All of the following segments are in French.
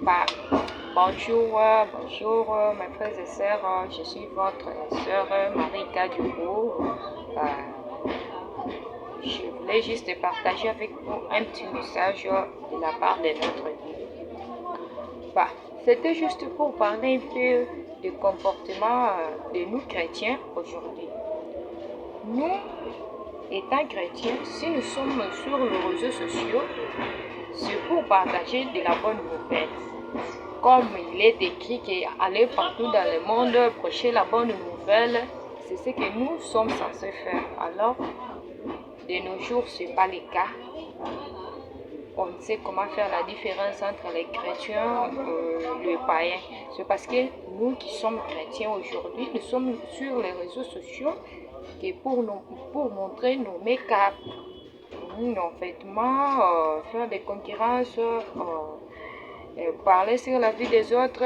Bah, bonjour, mes frères et sœurs, je suis votre sœur Marika Dugo. Je voulais juste partager avec vous un petit message de la part de notre vie. Bah, c'était juste pour parler un peu du comportement de nous chrétiens aujourd'hui. Nous, étant chrétiens, si nous sommes sur les réseaux sociaux, c'est pour partager de la bonne nouvelle. Comme il est écrit qu'aller partout dans le monde, prêcher la bonne nouvelle, c'est ce que nous sommes censés faire. Alors, de nos jours, ce n'est pas le cas. On ne sait comment faire la différence entre les chrétiens et les païens. C'est parce que nous qui sommes chrétiens aujourd'hui, nous sommes sur les réseaux sociaux que pour montrer nos make-up, nos vêtements, faire des concurrences, parler sur la vie des autres,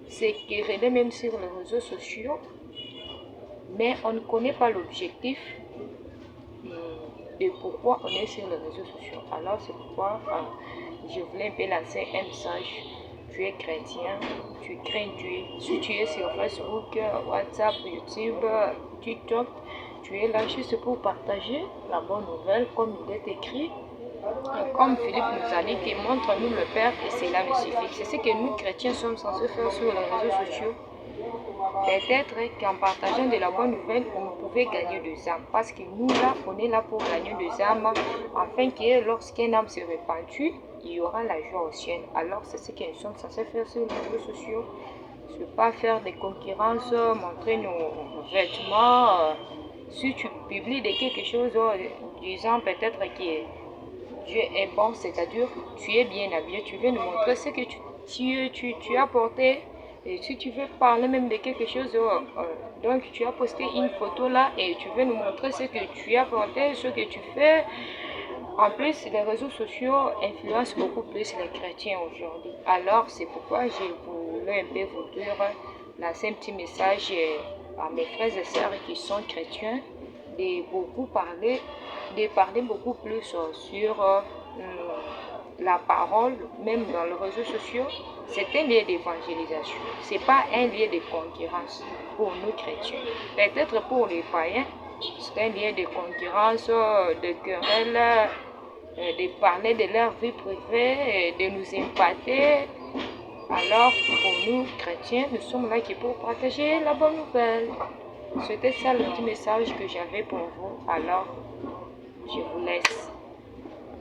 c'est quereller même sur les réseaux sociaux, mais on ne connaît pas l'objectif de pourquoi on est sur les réseaux sociaux. Alors c'est pourquoi je voulais un peu lancer un message. Tu es chrétien, tu crains Dieu. Si tu es sur Facebook, WhatsApp, YouTube, TikTok, tu es là juste pour partager la bonne nouvelle comme il est écrit. Comme Philippe nous a dit, que montre-nous le Père et cela me suffit. C'est ce que nous chrétiens sommes censés faire sur les réseaux sociaux. Peut-être qu'en partageant de la bonne nouvelle, on pouvait gagner des âmes. Parce que nous là, on est là pour gagner des âmes, afin que lorsqu'une âme se répandue, il y aura la joie au ciel. Alors c'est ce que nous sommes censés faire sur les réseaux sociaux. Ce n'est pas faire des concurrences, montrer nos vêtements. Si tu publies de quelque chose, disant peut-être que Dieu est bon, c'est-à-dire tu es bien habillé, tu veux nous montrer ce que tu as porté. Et si tu veux parler même de quelque chose, donc tu as posté une photo là et tu veux nous montrer ce que tu as porté, ce que tu fais. En plus, les réseaux sociaux influencent beaucoup plus les chrétiens aujourd'hui. Alors, c'est pourquoi je voulais un peu vous dire, lancer un petit message à mes frères et sœurs qui sont chrétiens, de parler beaucoup plus sur la parole, même dans les réseaux sociaux. C'est un lieu d'évangélisation. Ce n'est pas un lieu de concurrence pour nous chrétiens. Peut-être pour les païens, c'est un lieu de concurrence, de querelle, de parler de leur vie privée, de nous épater. Alors, pour nous chrétiens, nous sommes là pour partager la bonne nouvelle. C'était ça le petit message que j'avais pour vous. Alors, je vous laisse.